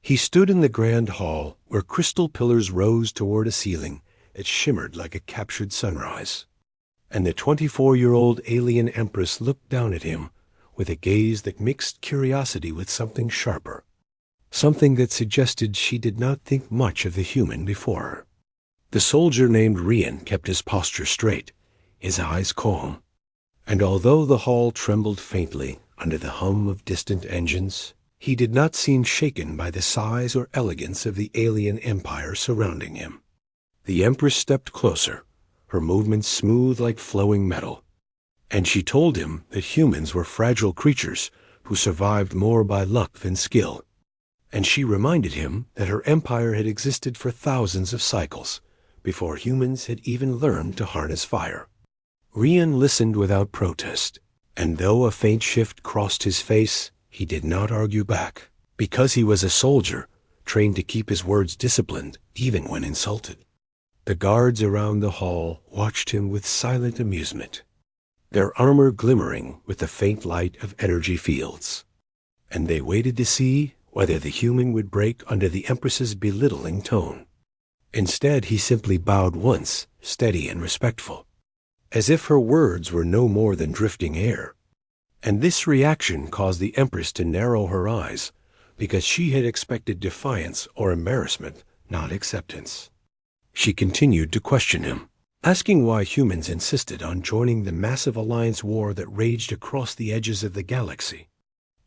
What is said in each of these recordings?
He stood in the grand hall where crystal pillars rose toward a ceiling that shimmered like a captured sunrise. And the 24-year-old alien Empress looked down at him with a gaze that mixed curiosity with something sharper, something that suggested she did not think much of the human before her. The soldier named Rian kept his posture straight, his eyes calm, and although the hall trembled faintly under the hum of distant engines, he did not seem shaken by the size or elegance of the alien empire surrounding him. The Empress stepped closer, her movements smooth like flowing metal, and she told him that humans were fragile creatures who survived more by luck than skill. And she reminded him that her empire had existed for thousands of cycles before humans had even learned to harness fire. Rian listened without protest, and though a faint shift crossed his face, he did not argue back, because he was a soldier, trained to keep his words disciplined even when insulted. The guards around the hall watched him with silent amusement, their armor glimmering with the faint light of energy fields, and they waited to see whether the human would break under the Empress's belittling tone. Instead, he simply bowed once, steady and respectful, as if her words were no more than drifting air. And this reaction caused the Empress to narrow her eyes, because she had expected defiance or embarrassment, not acceptance. She continued to question him, asking why humans insisted on joining the massive alliance war that raged across the edges of the galaxy,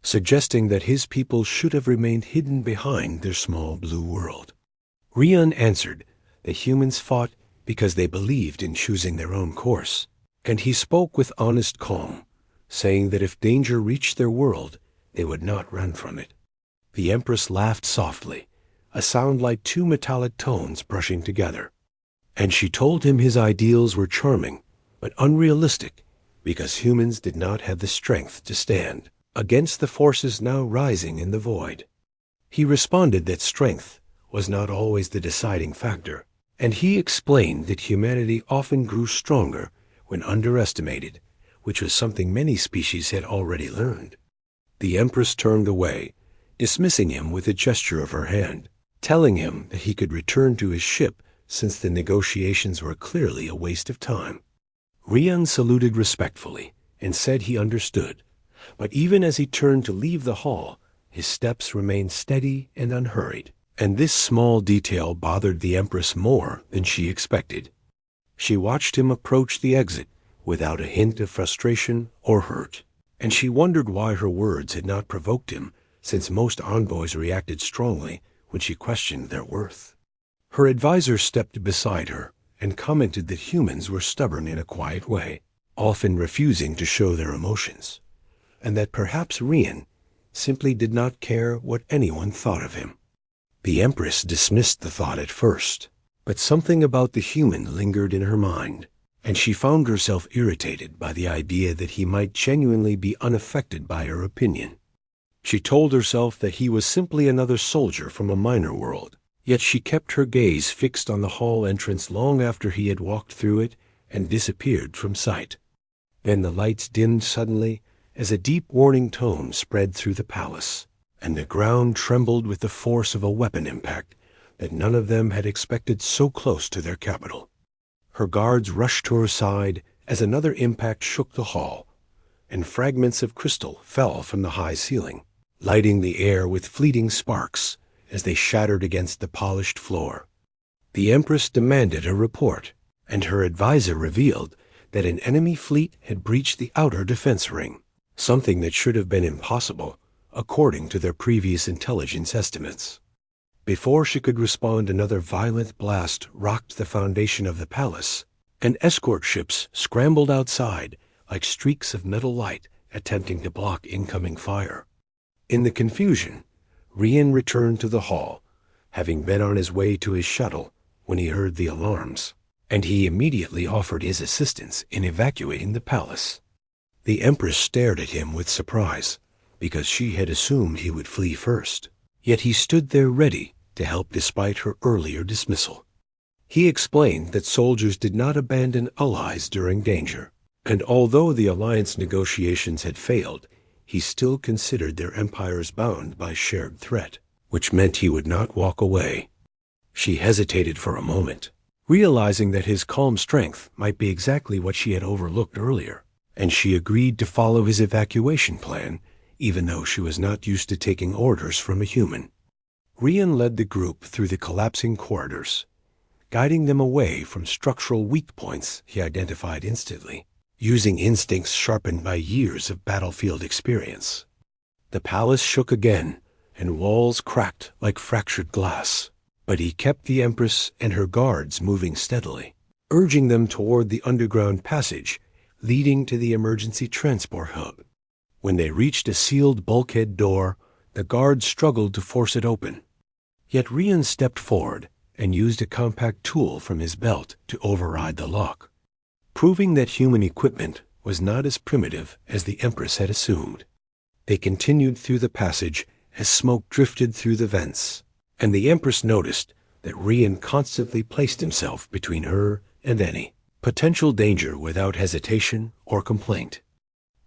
suggesting that his people should have remained hidden behind their small blue world. Rian answered that humans fought because they believed in choosing their own course, and he spoke with honest calm, saying that if danger reached their world, they would not run from it. The Empress laughed softly, a sound like two metallic tones brushing together, and she told him his ideals were charming but unrealistic because humans did not have the strength to stand against the forces now rising in the void. He responded that strength was not always the deciding factor, and he explained that humanity often grew stronger when underestimated, which was something many species had already learned. The Empress turned away, dismissing him with a gesture of her hand, telling him that he could return to his ship since the negotiations were clearly a waste of time. Rian saluted respectfully and said he understood, but even as he turned to leave the hall, his steps remained steady and unhurried, and this small detail bothered the Empress more than she expected. She watched him approach the exit without a hint of frustration or hurt, and she wondered why her words had not provoked him, since most envoys reacted strongly when she questioned their worth. Her advisor stepped beside her and commented that humans were stubborn in a quiet way, often refusing to show their emotions, and that perhaps Rian simply did not care what anyone thought of him. The Empress dismissed the thought at first, but something about the human lingered in her mind, and she found herself irritated by the idea that he might genuinely be unaffected by her opinion. She told herself that he was simply another soldier from a minor world, yet she kept her gaze fixed on the hall entrance long after he had walked through it and disappeared from sight. Then the lights dimmed suddenly as a deep warning tone spread through the palace, and the ground trembled with the force of a weapon impact that none of them had expected so close to their capital. Her guards rushed to her side as another impact shook the hall, and fragments of crystal fell from the high ceiling, lighting the air with fleeting sparks as they shattered against the polished floor. The Empress demanded a report, and her advisor revealed that an enemy fleet had breached the outer defense ring, something that should have been impossible, according to their previous intelligence estimates. Before she could respond, another violent blast rocked the foundation of the palace, and escort ships scrambled outside like streaks of metal light attempting to block incoming fire. In the confusion, Rian returned to the hall, having been on his way to his shuttle when he heard the alarms, and he immediately offered his assistance in evacuating the palace. The Empress stared at him with surprise, because she had assumed he would flee first, yet he stood there ready to help despite her earlier dismissal. He explained that soldiers did not abandon allies during danger, and although the alliance negotiations had failed, he still considered their empires bound by shared threat. which meant he would not walk away. She hesitated for a moment, realizing that his calm strength might be exactly what she had overlooked earlier, and she agreed to follow his evacuation plan, even though she was not used to taking orders from a human. Rian led the group through the collapsing corridors, guiding them away from structural weak points he identified instantly, using instincts sharpened by years of battlefield experience. The palace shook again, and walls cracked like fractured glass, but he kept the Empress and her guards moving steadily, urging them toward the underground passage leading to the emergency transport hub. When they reached a sealed bulkhead door, the guards struggled to force it open. Yet Rian stepped forward and used a compact tool from his belt to override the lock, proving that human equipment was not as primitive as the Empress had assumed. They continued through the passage as smoke drifted through the vents, and the Empress noticed that Rian constantly placed himself between her and any potential danger without hesitation or complaint.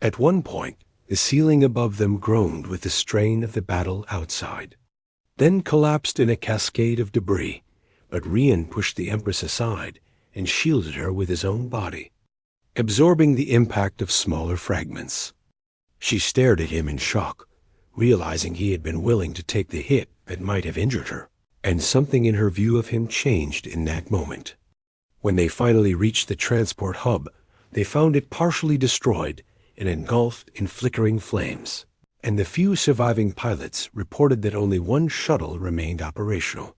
At one point, the ceiling above them groaned with the strain of the battle outside, then collapsed in a cascade of debris, but Rian pushed the Empress aside and shielded her with his own body, absorbing the impact of smaller fragments. She stared at him in shock, realizing he had been willing to take the hit that might have injured her, and something in her view of him changed in that moment. When they finally reached the transport hub, they found it partially destroyed and engulfed in flickering flames, and the few surviving pilots reported that only one shuttle remained operational.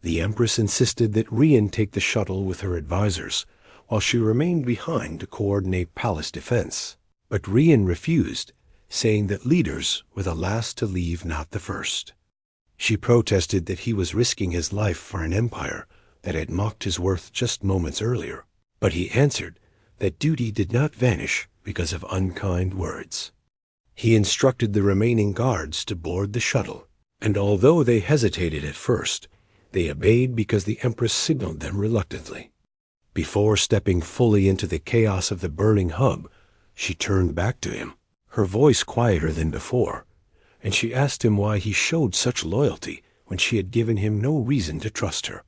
The Empress insisted that Rian take the shuttle with her advisors, while she remained behind to coordinate palace defense. But Rian refused, saying that leaders were the last to leave, not the first. She protested that he was risking his life for an empire that had mocked his worth just moments earlier, but he answered that duty did not vanish because of unkind words. He instructed the remaining guards to board the shuttle, and although they hesitated at first, they obeyed because the Empress signaled them reluctantly. Before stepping fully into the chaos of the burning hub, she turned back to him, her voice quieter than before, and she asked him why he showed such loyalty when she had given him no reason to trust her.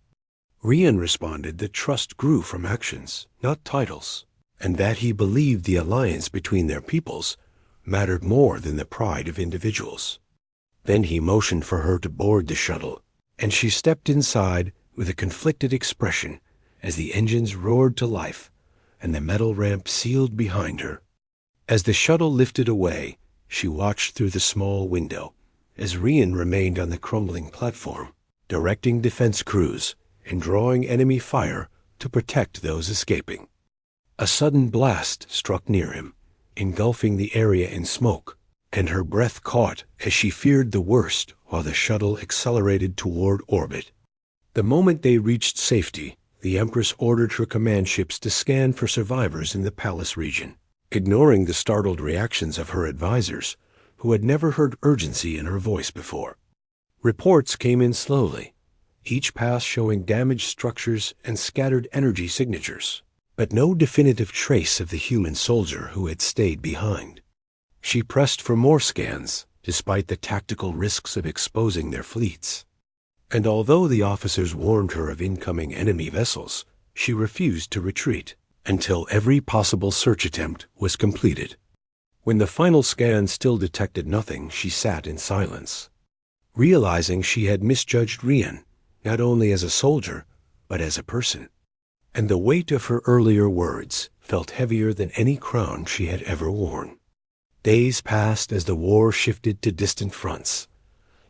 Rian responded that trust grew from actions, not titles, and that he believed the alliance between their peoples mattered more than the pride of individuals. Then he motioned for her to board the shuttle, and she stepped inside with a conflicted expression as the engines roared to life and the metal ramp sealed behind her. As the shuttle lifted away, she watched through the small window as Rian remained on the crumbling platform, directing defense crews and drawing enemy fire to protect those escaping. A sudden blast struck near him, engulfing the area in smoke, and her breath caught as she feared the worst while the shuttle accelerated toward orbit. The moment they reached safety, the Empress ordered her command ships to scan for survivors in the palace region, ignoring the startled reactions of her advisors, who had never heard urgency in her voice before. Reports came in slowly, each pass showing damaged structures and scattered energy signatures, but no definitive trace of the human soldier who had stayed behind. She pressed for more scans, despite the tactical risks of exposing their fleets. And although the officers warned her of incoming enemy vessels, she refused to retreat until every possible search attempt was completed. When the final scan still detected nothing, she sat in silence, realizing she had misjudged Rian, not only as a soldier, but as a person. And the weight of her earlier words felt heavier than any crown she had ever worn. Days passed as the war shifted to distant fronts,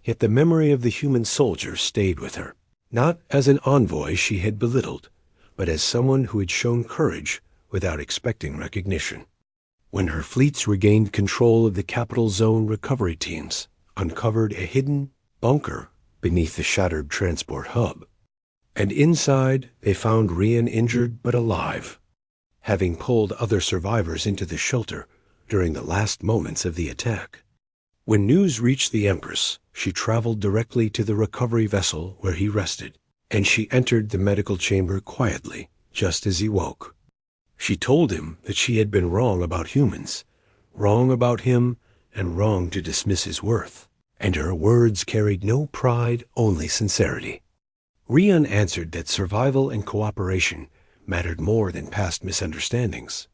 yet the memory of the human soldier stayed with her, not as an envoy she had belittled, but as someone who had shown courage without expecting recognition. When her fleets regained control of the capital zone, recovery teams uncovered a hidden bunker beneath the shattered transport hub, and inside they found Rian injured but alive, having pulled other survivors into the shelter during the last moments of the attack. When news reached the Empress, she traveled directly to the recovery vessel where he rested, and she entered the medical chamber quietly, just as he woke. She told him that she had been wrong about humans, wrong about him, and wrong to dismiss his worth, and her words carried no pride, only sincerity. Rian answered that survival and cooperation mattered more than past misunderstandings,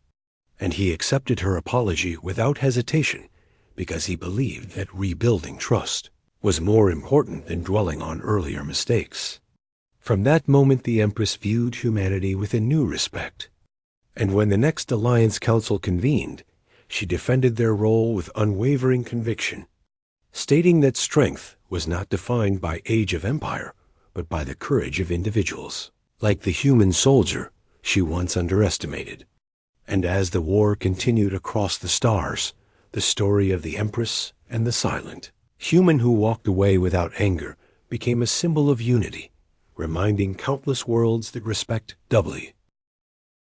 and he accepted her apology without hesitation because he believed that rebuilding trust was more important than dwelling on earlier mistakes. From that moment, the Empress viewed humanity with a new respect, and when the next Alliance Council convened, she defended their role with unwavering conviction, stating that strength was not defined by age of empire, but by the courage of individuals, like the human soldier she once underestimated. And as the war continued across the stars, the story of the Empress and the silent human who walked away without anger became a symbol of unity, reminding countless worlds that respect doubly